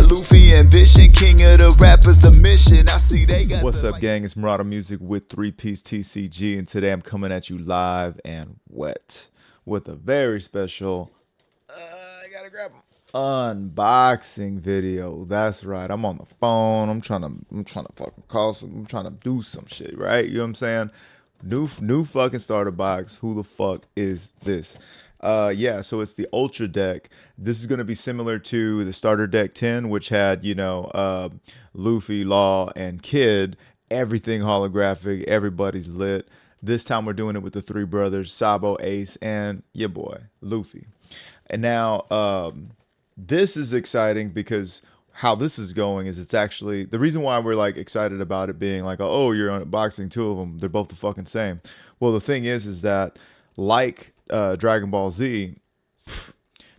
got Luffy ambition, king of the rappers, the mission. I see they got. What's up, gang? It's Marauder Music with 3-Piece TCG, and today I'm coming at you live and wet with a very special I gotta grab him. Unboxing video. That's right. I'm on the phone. I'm trying to fucking call some. I'm trying to do some shit, right? You know what I'm saying? New fucking starter box. Who the fuck is this? Yeah, so it's the Ultra deck. This is gonna be similar to the starter deck 10, which had, Luffy, Law, and Kid. Everything holographic, everybody's lit. This time we're doing it with the three brothers, Sabo, Ace, and your boy, Luffy. And now, this is exciting because how this is going is it's actually the reason why we're like excited about it being like, oh, you're unboxing two of them. They're both the fucking same. Well, the thing is that like Dragon Ball Z,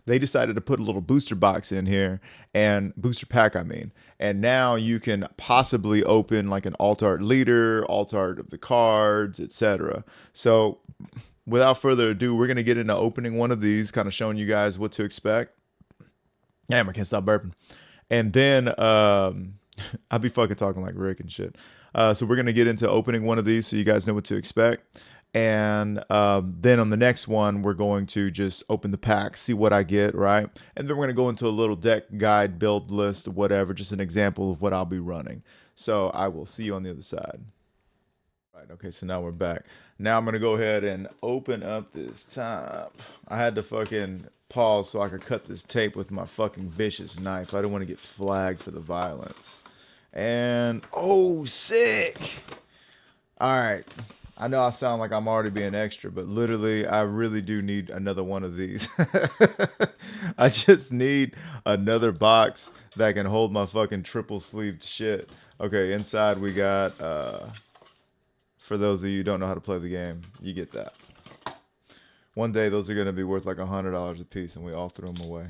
they decided to put a little booster box in here and booster pack, I mean. And now you can possibly open like an alt art leader, alt art of the cards, etc. So without further ado, we're going to get into opening one of these, kind of showing you guys what to expect. Damn, I can't stop burping. And then I'll be fucking talking like Rick and shit. So we're going to get into opening one of these so you guys know what to expect. And then on the next one, we're going to just open the pack, see what I get, right? And then we're going to go into a little deck guide, build list, whatever, just an example of what I'll be running. So I will see you on the other side. Right, okay, so now we're back. Now I'm going to go ahead and open up this top. I had to fucking pause so I could cut this tape with my fucking vicious knife. I didn't want to get flagged for the violence. And, oh, sick. All right. I know I sound like I'm already being extra, but literally, I really do need another one of these. I just need another box that can hold my fucking triple sleeved shit. Okay, inside we got, for those of you who don't know how to play the game, you get that. One day, those are going to be worth like $100 a piece, and we all threw them away.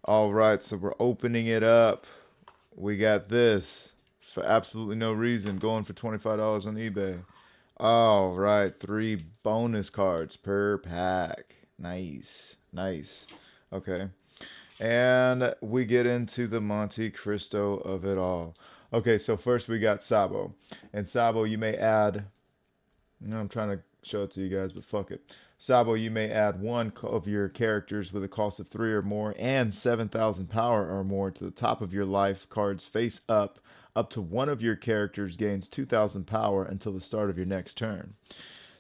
All right, so we're opening it up. We got this for absolutely no reason, going for $25 on eBay. All right, 3 bonus cards per pack. Nice, nice. Okay, and we get into the Monte Cristo of it all. Okay, so first we got Sabo. And Sabo, you may add... I'm trying to show it to you guys, but fuck it. Sabo, you may add one of your characters with a cost of 3 or more and 7,000 power or more to the top of your life cards face up. Up to one of your characters gains 2,000 power until the start of your next turn.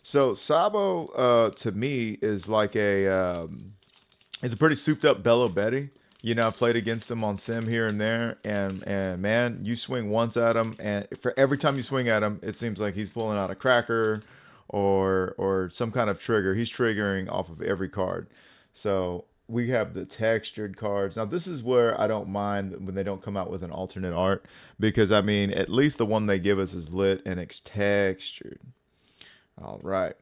So Sabo, to me, is like a pretty souped up Bello Betty. You know, I've played against him on Sim here and there, and man, you swing once at him, and for every time you swing at him, it seems like he's pulling out a cracker or some kind of trigger. He's triggering off of every card. So we have the textured cards. Now, this is where I don't mind when they don't come out with an alternate art, because, I mean, at least the one they give us is lit and it's textured. All right.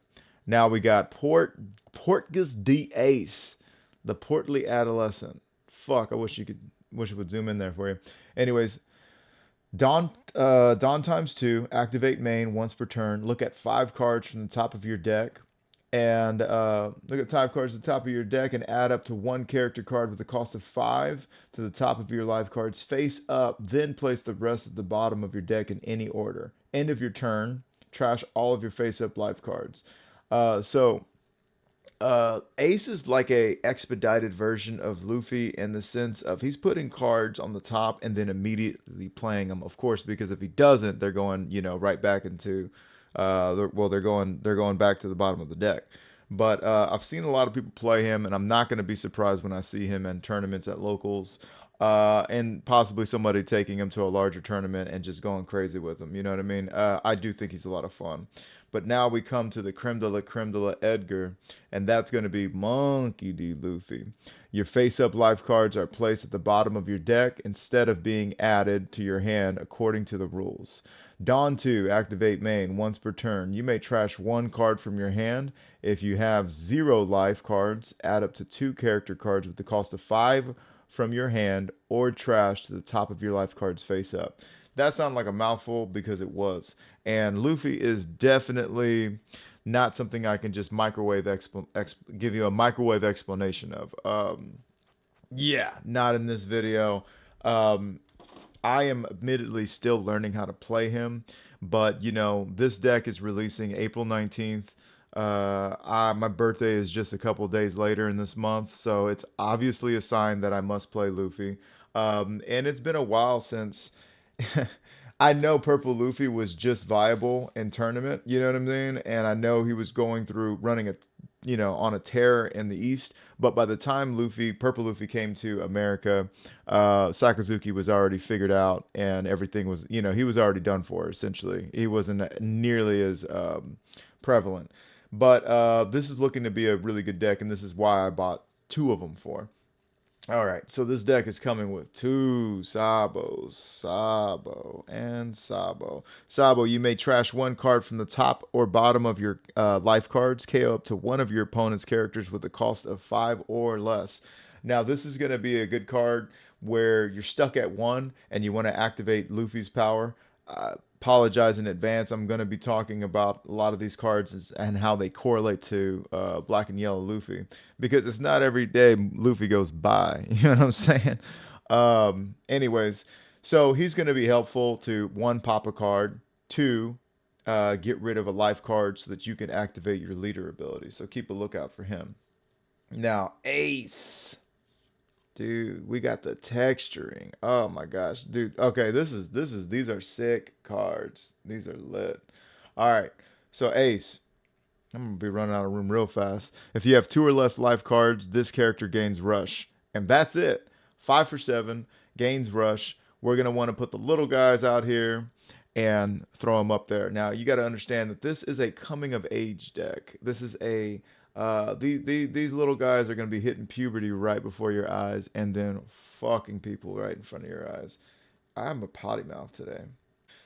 Now we got Portgas D Ace, the portly adolescent. Fuck, I wish it would zoom in there for you. Anyways, Dawn times 2, activate main once per turn. Look at 5 cards from the top of your deck. And look at 5 cards at the top of your deck and add up to 1 character card with a cost of 5 to the top of your life cards face up. Then place the rest at the bottom of your deck in any order. End of your turn. Trash all of your face up life cards. Ace is like a expedited version of Luffy in the sense of he's putting cards on the top and then immediately playing them. Of course, because if he doesn't, they're going, right back into... they're going back to the bottom of the deck. But I've seen a lot of people play him, and I'm not going to be surprised when I see him in tournaments at locals, and possibly somebody taking him to a larger tournament and just going crazy with him. You know what I mean? I do think he's a lot of fun. But now we come to the creme de la Edgar, and that's going to be Monkey D. Luffy. Your face-up life cards are placed at the bottom of your deck instead of being added to your hand according to the rules. Dawn 2, activate main once per turn. You may trash 1 card from your hand. If you have 0 life cards, add up to 2 character cards with the cost of 5 from your hand or trash to the top of your life cards face up. That sounded like a mouthful because it was. And Luffy is definitely not something I can just give you a microwave explanation of. Yeah, not in this video. I am admittedly still learning how to play him, but this deck is releasing April 19th. My birthday is just a couple days later in this month, so it's obviously a sign that I must play Luffy. And it's been a while since I know Purple Luffy was just viable in tournament, you know what I'm saying? And I know he was going through running on a tear in the East. But by the time Purple Luffy came to America, Sakazuki was already figured out and everything was, he was already done for essentially. He wasn't nearly as prevalent. But this is looking to be a really good deck, and this is why I bought two of them for. All right, so this deck is coming with two Sabos, Sabo, and Sabo. Sabo, you may trash one card from the top or bottom of your life cards, KO up to one of your opponent's characters with a cost of 5 or less. Now, this is going to be a good card where you're stuck at one and you want to activate Luffy's power. Apologize in advance. I'm going to be talking about a lot of these cards and how they correlate to Black and Yellow Luffy, because it's not every day Luffy goes by. You know what I'm saying? Anyways, so he's going to be helpful to one, pop a card, two, get rid of a life card so that you can activate your leader ability. So keep a lookout for him. Now, Ace. Dude, we got the texturing. Oh my gosh, dude. Okay, these are sick cards. These are lit. All right. So Ace, I'm gonna be running out of room real fast. If you have two or less life cards, this character gains rush. And that's it. 5 for 7, gains rush. We're gonna want to put the little guys out here and throw them up there. Now you got to understand that this is a coming of age deck. This is a these little guys are going to be hitting puberty right before your eyes and then fucking people right in front of your eyes. I'm a potty mouth today.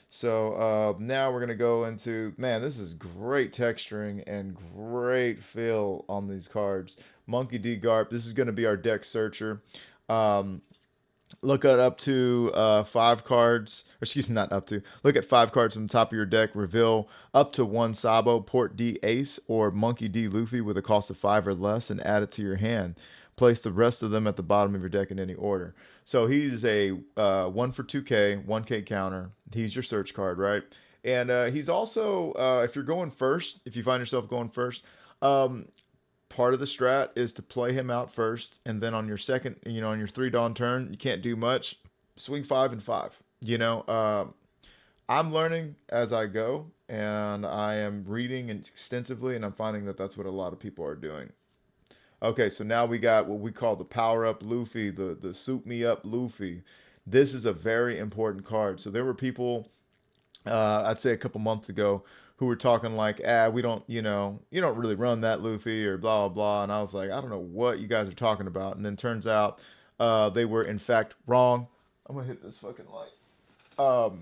So now we're going to go into, man, this is great texturing and great feel on these cards. Monkey D. Garp, this is going to be our deck searcher. Um, Look at up to 5 cards, or excuse me, not up to. Look at 5 cards from the top of your deck. Reveal up to one Sabo, Port D Ace, or Monkey D Luffy with a cost of 5 or less, and add it to your hand. Place the rest of them at the bottom of your deck in any order. So he's a 1 for 2K, 1K counter. He's your search card, right? And he's also, if you're going first, if you find yourself going first, um, part of the strat is to play him out first, and then on your second, on your 3 dawn turn, you can't do much. Swing 5 and 5. I'm learning as I go, and I am reading extensively, and I'm finding that that's what a lot of people are doing. Okay, so now we got what we call the power up Luffy, the soup me up Luffy. This is a very important card. So there were people, I'd say a couple months ago, who were talking like, we don't, you don't really run that Luffy or blah, blah, blah. And I was like, I don't know what you guys are talking about. And then turns out they were, in fact, wrong. I'm going to hit this fucking light.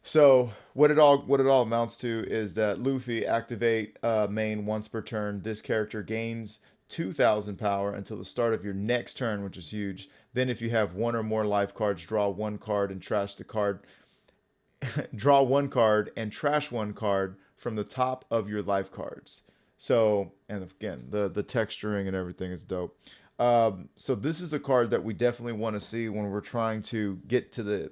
So what it all amounts to is that Luffy activate main once per turn. This character gains 2,000 power until the start of your next turn, which is huge. Then if you have one or more life cards, draw one card and trash the card draw one card and trash one card from the top of your life cards. So, and again, the texturing and everything is dope. So this is a card that we definitely want to see when we're trying to get to the,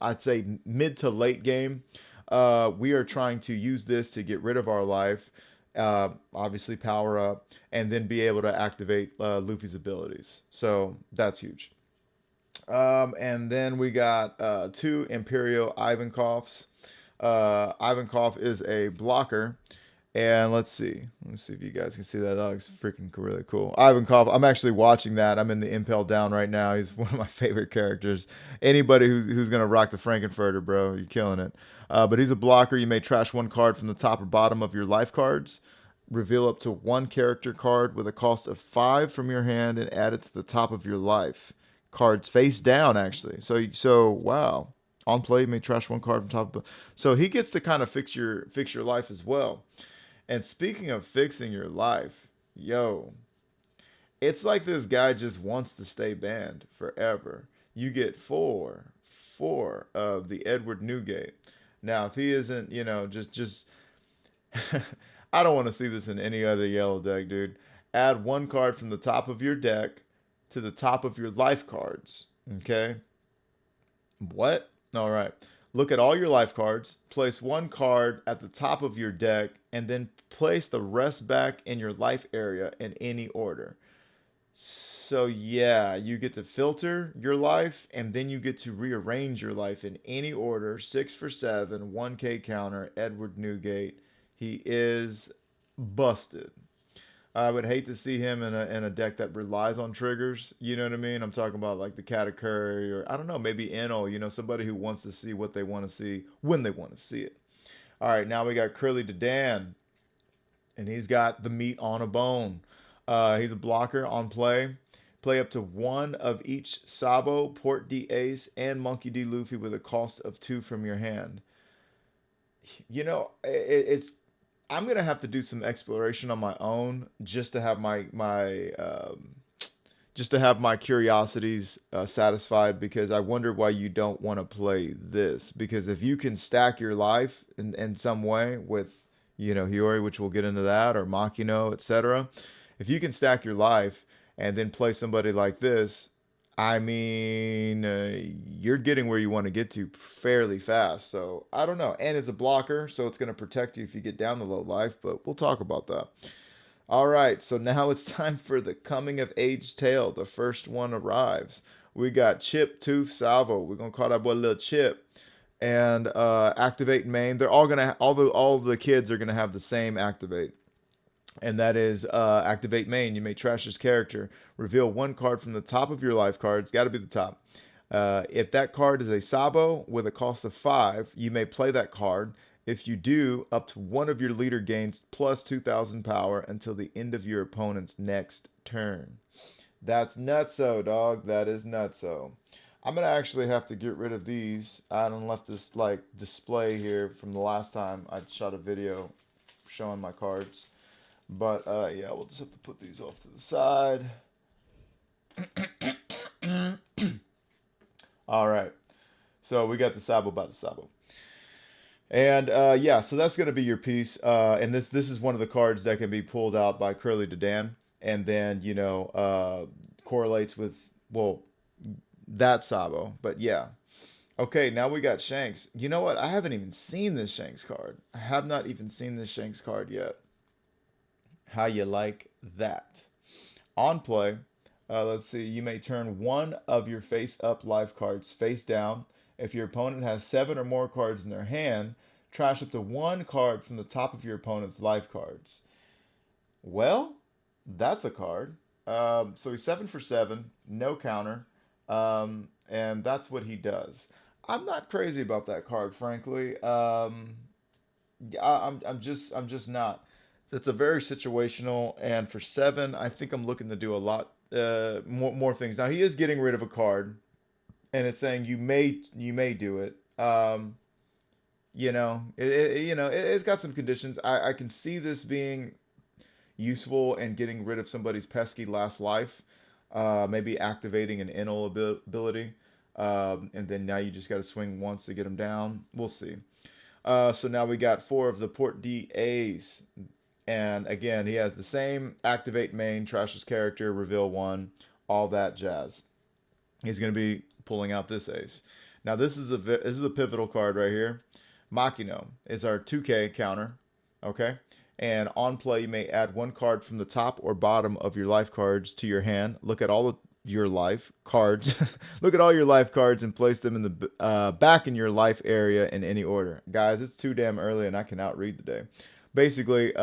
I'd say mid to late game. We are trying to use this to get rid of our life, obviously power up, and then be able to activate Luffy's abilities. So that's huge. And then we got 2 Imperial Ivankovs. Ivankov is a blocker. And let's see. Let's see if you guys can see that. That looks freaking really cool. Ivankov, I'm actually watching that. I'm in the Impel Down right now. He's one of my favorite characters. Anybody who's going to rock the Frankenfurter, bro, you're killing it. But he's a blocker. You may trash one card from the top or bottom of your life cards. Reveal up to one character card with a cost of 5 from your hand and add it to the top of your life. Cards face down, actually. So wow. On play, you may trash one card from top of. So he gets to kind of fix your life as well. And speaking of fixing your life, yo, it's like this guy just wants to stay banned forever. You get four of the Edward Newgate. Now, if he isn't, just I don't want to see this in any other yellow deck, dude. Add one card from the top of your deck to the top of your life cards. Okay. What? All right. Look at all your life cards, place one card at the top of your deck, and then place the rest back in your life area in any order. So yeah, you get to filter your life, and then you get to rearrange your life in any order. 6 for 7, 1K counter, Edward Newgate. He is busted. I would hate to see him in a deck that relies on triggers. You know what I mean? I'm talking about like the Katakuri or I don't know, maybe Enel. Somebody who wants to see what they want to see when they want to see it. All right, now we got Curly Dan, and he's got the meat on a bone. He's a blocker on play. Play up to one of each Sabo, Port D Ace, and Monkey D Luffy with a cost of 2 from your hand. It's I'm gonna have to do some exploration on my own just to have my curiosities satisfied, because I wonder why you don't want to play this. Because if you can stack your life in some way with, Hiyori, which we'll get into that, or Makino, etc. If you can stack your life and then play somebody like this, I mean, you're getting where you want to get to fairly fast. So I don't know. And it's a blocker, so it's going to protect you if you get down to low life, but we'll talk about that. All right, so now it's time for the coming of age tale. The first one arrives. We got Chip, Tooth, Salvo. We're gonna call that boy little Chip, and activate main. They're all gonna all the kids are gonna have the same activate, and that is activate main. You may trash this character. Reveal one card from the top of your life cards. Got to be the top. If that card is a Sabo with a cost of 5, you may play that card. If you do, up to one of your leader gains plus 2,000 power until the end of your opponent's next turn. That's nutso, dog. That is nutso. I'm gonna actually have to get rid of these. I don't left this like display here from the last time I shot a video showing my cards. But yeah, we'll just have to put these off to the side. All right. So we got the Sabo by the Sabo. And yeah, so that's going to be your piece. And this is one of the cards that can be pulled out by Curly Dan, and then correlates with, well, that Sabo. But yeah. Okay, now we got Shanks. You know what? I haven't even seen this Shanks card. I have not even seen this Shanks card yet. How you like that? On play, let's see. You may turn one of your face-up life cards face down. If your opponent has 7 or more cards in their hand, trash up to one card from the top of your opponent's life cards. Well, that's a card. So he's 7 for 7, no counter, and that's what he does. I'm not crazy about that card, frankly. I'm just not. It's a very situational, and for 7, I think I'm looking to do a lot more things. Now he is getting rid of a card, and it's saying you may do it. It's got some conditions. I can see this being useful and getting rid of somebody's pesky last life. Maybe activating an Enel ability, and then now you just got to swing once to get them down. We'll see. So now we got 4 of the Port D A's. And again, he has the same activate main, trash his character, reveal one, all that jazz. He's going to be pulling out this ace. Now this is a pivotal card right here. Makino is our 2K counter, okay? And on play, you may add one card from the top or bottom of your life cards to your hand. Look at all of your life cards. Look at all your life cards and place them in the back in your life area in any order. Guys, it's too damn early and I cannot read today. Basically,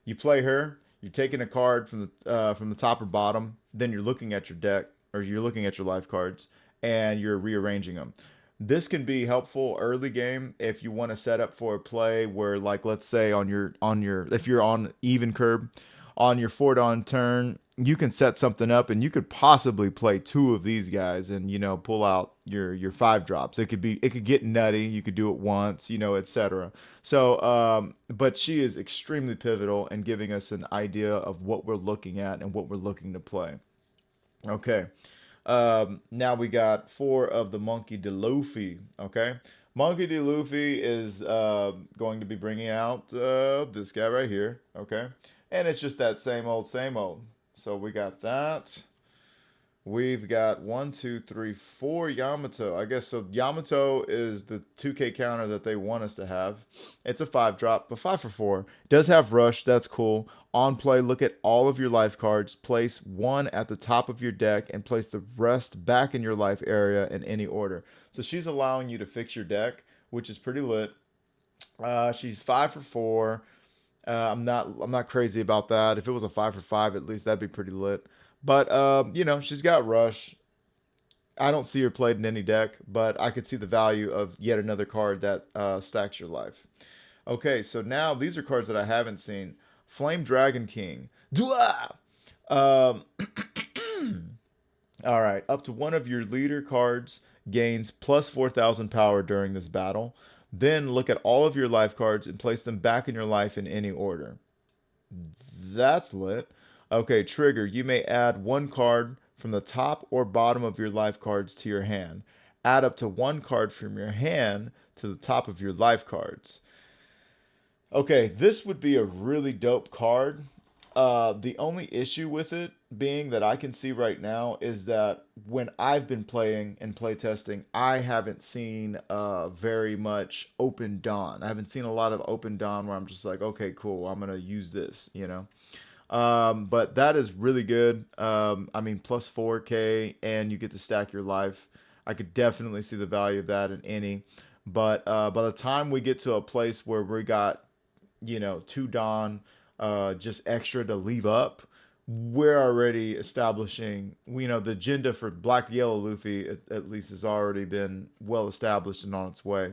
you play her. You're taking a card from the top or bottom. Then you're looking at your deck, or you're looking at your life cards, and you're rearranging them. This can be helpful early game if you want to set up for a play where, like, let's say on your if you're on even curb, on your 4 dawn turn, you can set something up, and you could possibly play 2 of these guys, and pull out your 5 drops. It could get nutty. You could do it once, etc. So, but she is extremely pivotal in giving us an idea of what we're looking at and what we're looking to play. Okay. Now we got 4 of the Monkey D. Luffy. Okay. Monkey D. Luffy is going to be bringing out this guy right here. Okay. And it's just that same old, same old. So we got that. We've got one, two, three, four Yamato. I guess so. Yamato is the 2K counter that they want us to have. It's a 5 drop, but 5 for 4. Does have rush. That's cool. On play, look at all of your life cards. Place one at the top of your deck and place the rest back in your life area in any order. So she's allowing you to fix your deck, which is pretty lit. She's 5 for 4. I'm not crazy about that. If it was a 5 for 5, at least that'd be pretty lit. But she's got rush. I don't see her played in any deck, but I could see the value of yet another card that stacks your life. Okay, so now these are cards that I haven't seen. Flame Dragon King. Dua! Um, all right, up to one of your leader cards gains plus 4,000 power during this battle. Then look at all of your life cards and place them back in your life in any order. That's lit. Okay, trigger. You may add one card from the top or bottom of your life cards to your hand. Add up to one card from your hand to the top of your life cards. Okay, this would be a really dope card. The only issue with it being that I can see right now is that when I've been playing and playtesting, I haven't seen very much open dawn. I haven't seen a lot of open dawn where I'm just like, okay, cool, I'm gonna use this. But that is really good. I mean, plus 4K, and you get to stack your life. I could definitely see the value of that in any. But by the time we get to a place where we got, two Dawn, just extra to leave up, we're already establishing, the agenda for Black Yellow Luffy, at least, has already been well established and on its way.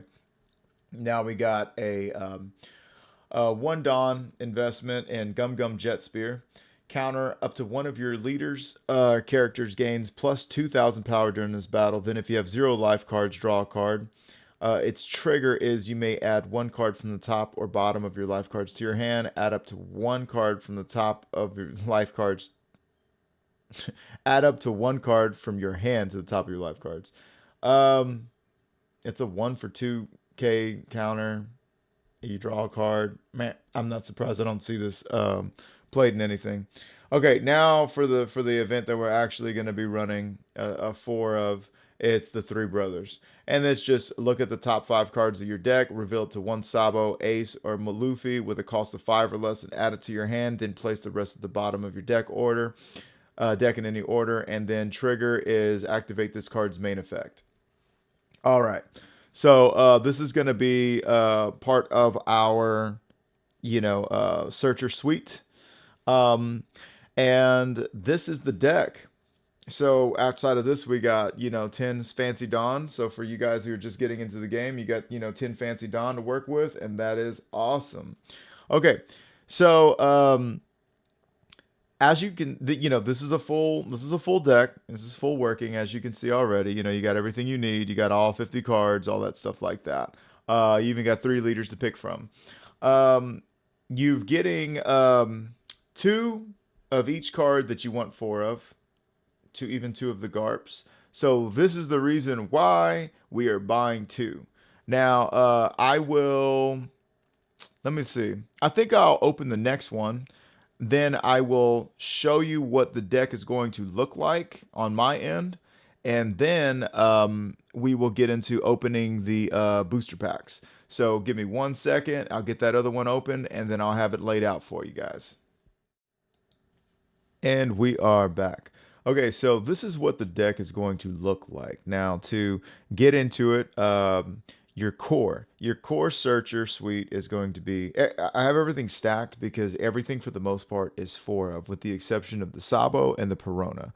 Now we got a one Dawn investment in Gum Gum Jet Spear. Counter up to one of your leaders' characters gains plus 2,000 power during this battle. Then, if you have 0 life cards, draw a card. Its trigger is you may add one card from the top or bottom of your life cards to your hand. Add up to one card from the top of your life cards. Add up to one card from your hand to the top of your life cards. Um, it's a 1 for 2K counter. You draw a card. Man, I'm not surprised I don't see this played in anything. Okay, now for the event that we're actually going to be running a 4 of, it's the Three Brothers. And it's just look at the top 5 cards of your deck, reveal it to one Sabo, Ace, or Luffy with a cost of 5 or less, and add it to your hand. Then place the rest at the bottom of your deck in any order, and then trigger is activate this card's main effect. All right. So this is going to be part of our, searcher suite. Um, and this is the deck. So outside of this, we got, 10 Fancy Dawn. So for you guys who are just getting into the game, you got, 10 Fancy Dawn to work with, and that is awesome. Okay. So as you can, this is a full deck. This is full working, as you can see already. You got everything you need. You got all 50 cards, all that stuff like that. You even got 3 leaders to pick from. You've getting 2 of each card that you want 4 of, even 2 of the Garps. So this is the reason why we are buying 2. Now, let me see. I think I'll open the next one. Then I will show you what the deck is going to look like on my end. And then we will get into opening the booster packs. So give me 1 second. I'll get that other one open, and then I'll have it laid out for you guys. And we are back. Okay, so this is what the deck is going to look like. Now, to get into it, your core searcher suite is going to be, I have everything stacked because everything for the most part is 4 of, with the exception of the Sabo and the Perona.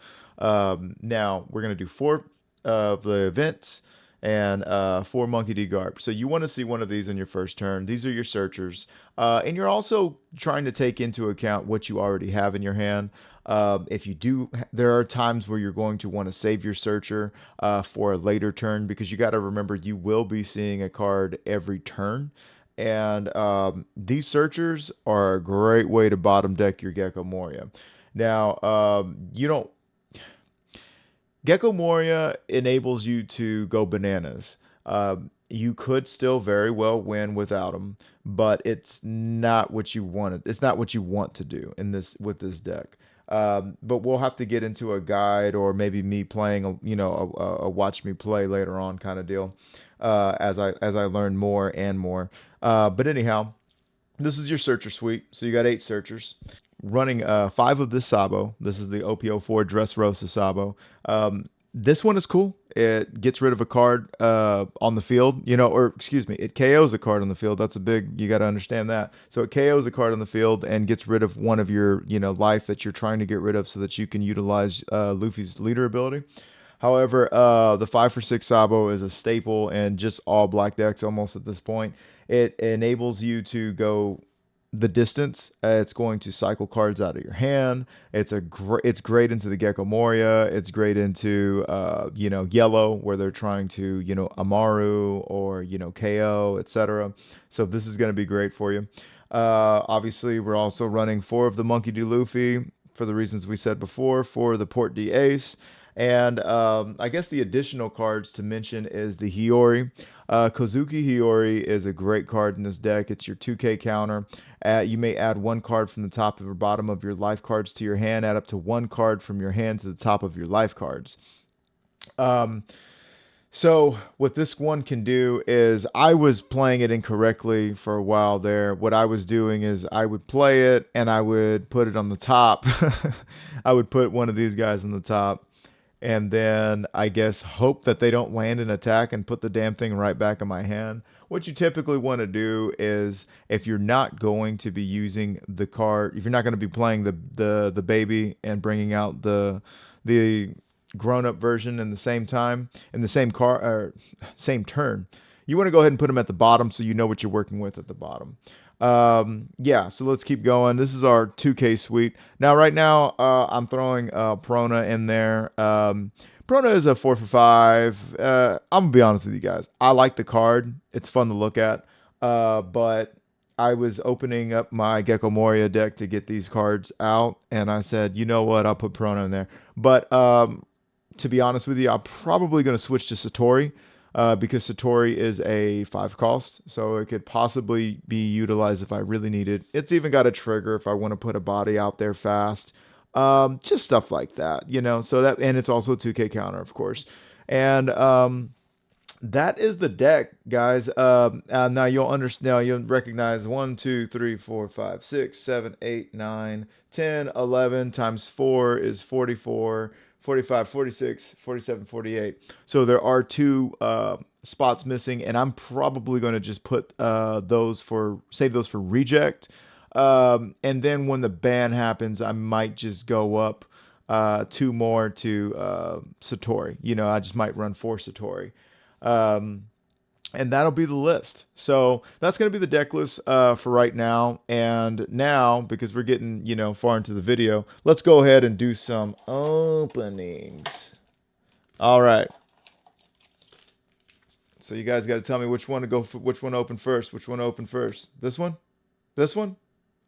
Now, we're going to do 4 of the events and 4 Monkey D. Garp. So you want to see one of these on your first turn. These are your searchers. And you're also trying to take into account what you already have in your hand. If you do, there are times where you're going to want to save your searcher for a later turn, because you got to remember you will be seeing a card every turn. And these searchers are a great way to bottom deck your Gecko Moria. Now, Gecko Moria enables you to go bananas. You could still very well win without them, but it's not what you wanted. It's not what you want to do with this deck. But we'll have to get into a guide or maybe me playing, a watch me play later on kind of deal, as I learn more and more. But anyhow, this is your searcher suite. So you got 8 searchers running 5 of this Sabo. This is the OPO4 Dressrosa Sabo. This one is cool. It gets rid of a card on the field, or excuse me, it KOs a card on the field. That's a big, you got to understand that. So it KOs a card on the field and gets rid of one of your, life that you're trying to get rid of so that you can utilize Luffy's leader ability. However, the 5 for 6 Sabo is a staple in just all black decks almost at this point. It enables you to go the distance. It's going to cycle cards out of your hand. It's great into the Gecko Moria. It's great into yellow where they're trying to Amaru or KO, etc. So this is going to be great for you. Obviously, we're also running 4 of the Monkey D. Luffy for the reasons we said before for the Port D Ace. And I guess the additional cards to mention is the Hiyori. Kozuki Hiyori is a great card in this deck. It's your 2K counter. You may add 1 card from the top or bottom of your life cards to your hand. Add up to 1 card from your hand to the top of your life cards. So what this one can do is, I was playing it incorrectly for a while there. What I was doing is I would play it and I would put it on the top. I would put one of these guys on the top and then I guess hope that they don't land an attack and put the damn thing right back in my hand. What you typically want to do is, if you're not going to be using the card, if you're not going to be playing the baby and bringing out the grown-up version in the same time, in the same car or same turn, you want to go ahead and put them at the bottom so you know what you're working with at the bottom. Yeah, so let's keep going. This is our 2K suite. Now, right now, I'm throwing Prona in there. Prona is a 4 for 5. I'm gonna be honest with you guys. I like the card. It's fun to look at. But I was opening up my Gecko Moria deck to get these cards out, and I said, you know what? I'll put Prona in there. But to be honest with you, I'm probably going to switch to Satori. Because Satori is a 5 cost, so it could possibly be utilized if I really need it. It's even got a trigger if I want to put a body out there fast. Just stuff like that, So that, and it's also a 2K counter, of course. And that is the deck, guys. Now you'll understand. Now you'll recognize 1, 2, 3, 4, 5, 6, 7, 8, 9, 10, 11 times 4 is 44. 45, 46, 47, 48. So there are 2 spots missing, and I'm probably going to just put save those for reject. And then when the ban happens, I might just go up 2 more to Satori. I just might run 4 Satori. And that'll be the list. So that's going to be the deck list for right now. And now, because we're getting, far into the video, let's go ahead and do some openings. All right. So you guys got to tell me which one to open first. Which one to open first? This one? This one?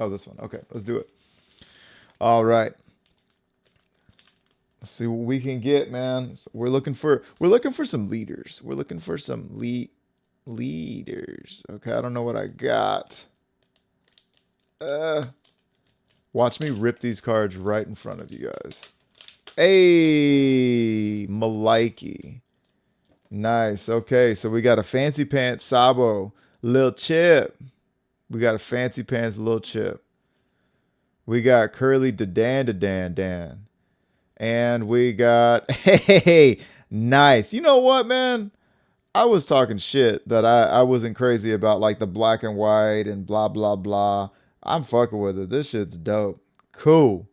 Oh, this one. Okay, let's do it. All right. Let's see what we can get, man. So we're looking for some leaders. We're looking for some leaders. Okay, I don't know what I got. Watch me rip these cards right in front of you guys. Hey, Maliki. Nice. Okay, so we got a Fancy Pants Sabo, Lil Chip. We got a Fancy Pants Lil Chip. We got Curly Dan. And we got, hey, nice. You know what, man? I was talking shit that I wasn't crazy about, like the black and white and blah, blah, blah. I'm fucking with it. This shit's dope. Cool.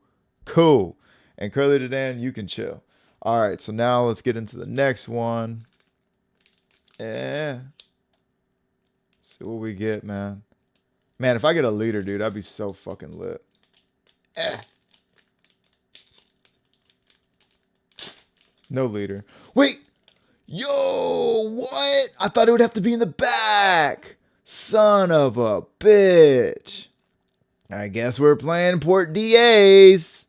And Curly Dan, you can chill. All right, so now let's get into the next one. See what we get, man. Man, if I get a leader, dude, I'd be so fucking lit. No leader. Wait! Yo, what? I thought it would have to be in the back. Son of a bitch. I guess we're playing Port DAs.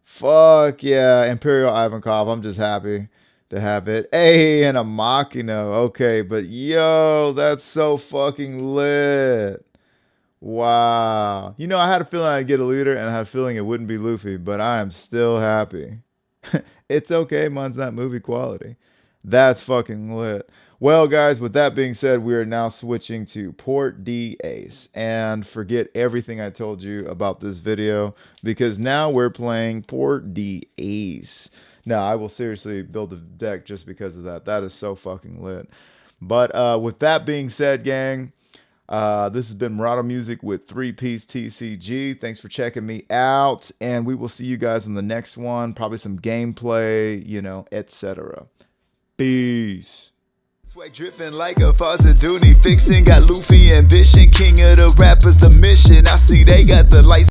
Fuck yeah. Imperial Ivankov. I'm just happy to have it. Hey, and a Machina. Okay, but yo, that's so fucking lit. Wow. You know, I had a feeling I'd get a leader, and I had a feeling it wouldn't be Luffy, but I am still happy. It's okay, mine's not movie quality. That's fucking lit. Well, guys, with that being said, we are now switching to Port D Ace. And forget everything I told you about this video, because now we're playing Port D Ace. Now, I will seriously build the deck just because of that. That is so fucking lit. But with that being said, gang, this has been Murado Music with 3-Piece TCG. Thanks for checking me out, and we will see you guys in the next one. Probably some gameplay, you know, etc. Peace. Swag dripping like a Fazaduni fixing. Got Luffy ambition, king of the rappers, the mission. I see they got the lights.